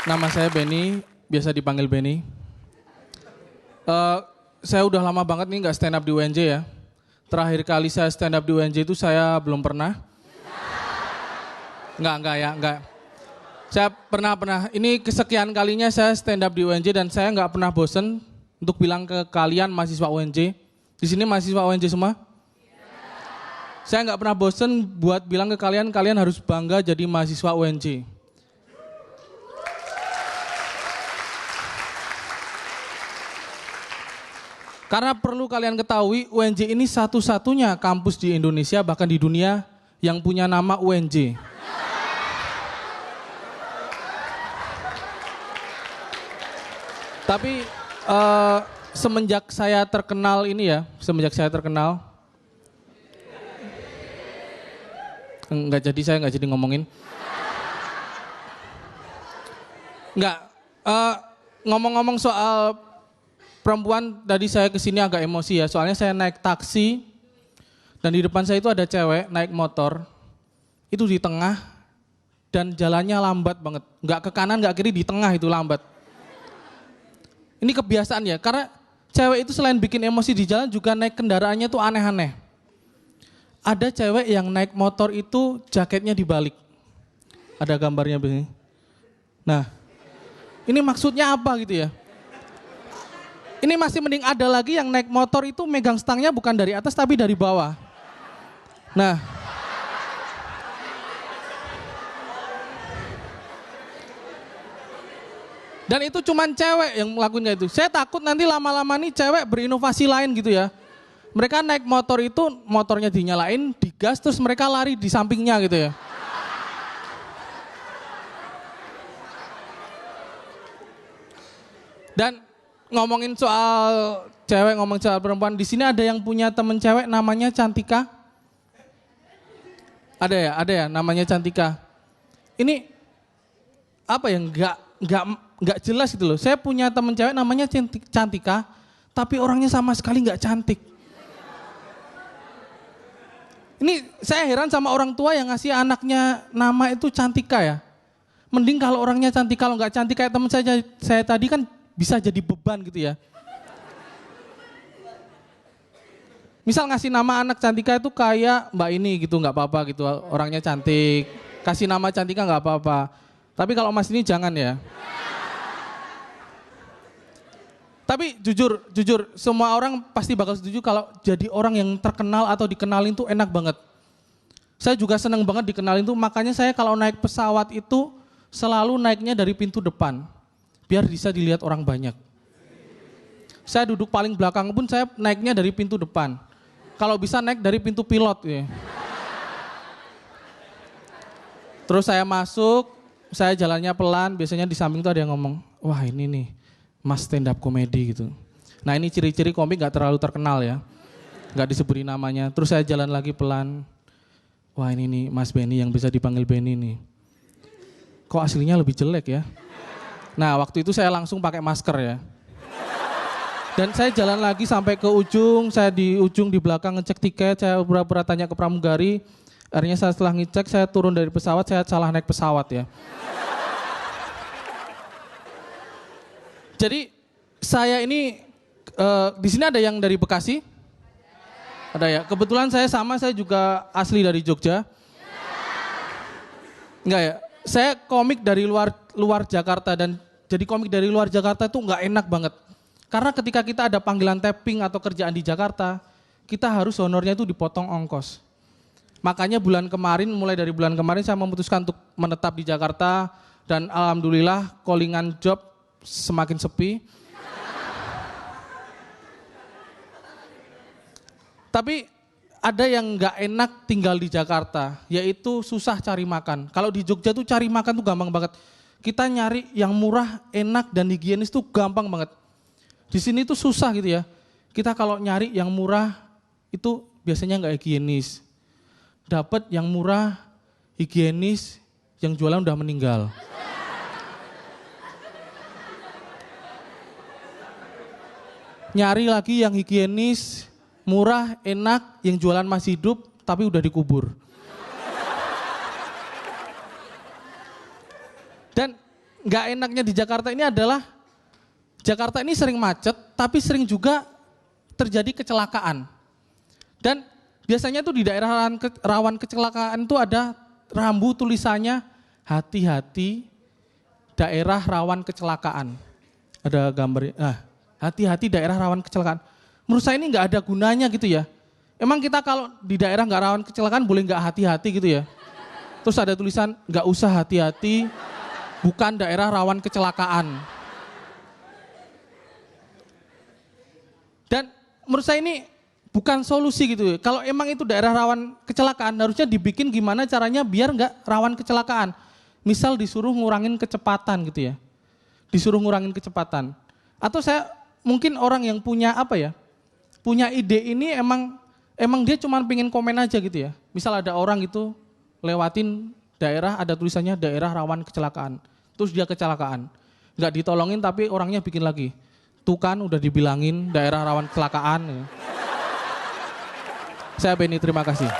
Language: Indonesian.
Nama saya Benny, biasa dipanggil Benny. Saya udah lama banget nih nggak stand up di UNJ ya. Terakhir kali saya stand up di UNJ itu saya belum pernah. Enggak. Saya pernah. Ini kesekian kalinya saya stand up di UNJ dan saya nggak pernah bosen untuk bilang ke kalian mahasiswa UNJ. Di sini mahasiswa UNJ semua? Saya nggak pernah bosen buat bilang ke kalian, kalian harus bangga jadi mahasiswa UNJ. Karena perlu kalian ketahui, UNJ ini satu-satunya kampus di Indonesia, bahkan di dunia, yang punya nama UNJ. Tapi semenjak saya terkenal ini ya, saya nggak jadi ngomongin. Ngomong-ngomong soal perempuan, tadi saya kesini agak emosi ya, soalnya saya naik taksi dan di depan saya itu ada cewek naik motor, itu di tengah dan jalannya lambat banget, nggak ke kanan nggak kiri, di tengah itu lambat. Ini kebiasaan ya, karena cewek itu selain bikin emosi di jalan juga naik kendaraannya tuh aneh-aneh. Ada cewek yang naik motor itu jaketnya dibalik, ada gambarnya begini. Nah, ini maksudnya apa gitu ya? Ini masih mending ada lagi yang naik motor itu megang stangnya bukan dari atas tapi dari bawah. Nah. Dan itu cuman cewek yang melakukannya itu. Saya takut nanti lama-lama nih cewek berinovasi lain gitu ya. Mereka naik motor itu, motornya dinyalain, digas terus mereka lari di sampingnya gitu ya. Dan ngomongin soal cewek, ngomong soal perempuan, di sini ada yang punya temen cewek namanya Cantika? Ada ya, namanya Cantika. Ini apa ya, nggak jelas gitu loh. Saya punya temen cewek namanya Cantika, tapi orangnya sama sekali nggak cantik. Ini saya heran sama orang tua yang ngasih anaknya nama itu Cantika ya. Mending kalau orangnya cantik, kalau nggak cantik kayak temen saya tadi kan bisa jadi beban gitu ya. Misal ngasih nama anak Cantika itu kayak Mbak ini gitu, nggak apa-apa gitu, orangnya cantik. Kasih nama Cantika nggak apa-apa. Tapi kalau Mas ini jangan ya. Tapi jujur semua orang pasti bakal setuju kalau jadi orang yang terkenal atau dikenalin tuh enak banget. Saya juga seneng banget dikenalin tuh, makanya saya kalau naik pesawat itu selalu naiknya dari pintu depan. Biar bisa dilihat orang banyak. Saya duduk paling belakang pun saya naiknya dari pintu depan. Kalau bisa naik dari pintu pilot ya. Terus saya masuk, saya jalannya pelan, biasanya di samping tuh ada yang ngomong, wah ini nih mas stand up komedi gitu. Nah ini ciri-ciri komik gak terlalu terkenal ya. Gak disebutin namanya. Terus saya jalan lagi pelan, wah ini nih mas Benny yang bisa dipanggil Benny nih. Kok aslinya lebih jelek ya. Nah waktu itu saya langsung pakai masker ya. Dan saya jalan lagi sampai ke ujung, saya di ujung di belakang ngecek tiket, saya pura-pura tanya ke pramugari. Akhirnya setelah ngecek saya turun dari pesawat, saya salah naik pesawat ya. Jadi saya ini, di sini ada yang dari Bekasi? Ada ya, kebetulan saya juga asli dari Jogja. Enggak ya, saya komik dari luar Jakarta dan jadi komik dari luar Jakarta itu nggak enak banget. Karena ketika kita ada panggilan tapping atau kerjaan di Jakarta, kita harus honornya itu dipotong ongkos. Makanya mulai dari bulan kemarin saya memutuskan untuk menetap di Jakarta dan alhamdulillah callingan job semakin sepi. Tapi ada yang nggak enak tinggal di Jakarta, yaitu susah cari makan. Kalau di Jogja tuh cari makan tuh gampang banget. Kita nyari yang murah, enak, dan higienis tuh gampang banget. Di sini tuh susah gitu ya. Kita kalau nyari yang murah itu biasanya nggak higienis. Dapat yang murah, higienis, yang jualan udah meninggal. Nyari lagi yang higienis, murah, enak, yang jualan masih hidup, tapi udah dikubur. Dan nggak enaknya di Jakarta ini adalah Jakarta ini sering macet, tapi sering juga terjadi kecelakaan. Dan biasanya tuh di daerah rawan kecelakaan itu ada rambu tulisannya hati-hati daerah rawan kecelakaan. Ada gambarnya, hati-hati daerah rawan kecelakaan. Menurut saya ini nggak ada gunanya gitu ya. Emang kita kalau di daerah nggak rawan kecelakaan boleh nggak hati-hati gitu ya? Terus ada tulisan nggak usah hati-hati, bukan daerah rawan kecelakaan. Dan menurut saya ini bukan solusi gitu. Kalau emang itu daerah rawan kecelakaan, harusnya dibikin gimana caranya biar nggak rawan kecelakaan. Misal disuruh ngurangin kecepatan gitu ya. Disuruh ngurangin kecepatan. Atau saya mungkin orang yang punya punya ide ini emang dia cuma pengen komen aja gitu ya. Misal ada orang gitu lewatin daerah ada tulisannya daerah rawan kecelakaan. Terus dia kecelakaan. Nggak ditolongin tapi orangnya bikin lagi. Tuh kan udah dibilangin daerah rawan kecelakaan. Saya Benny, terima kasih.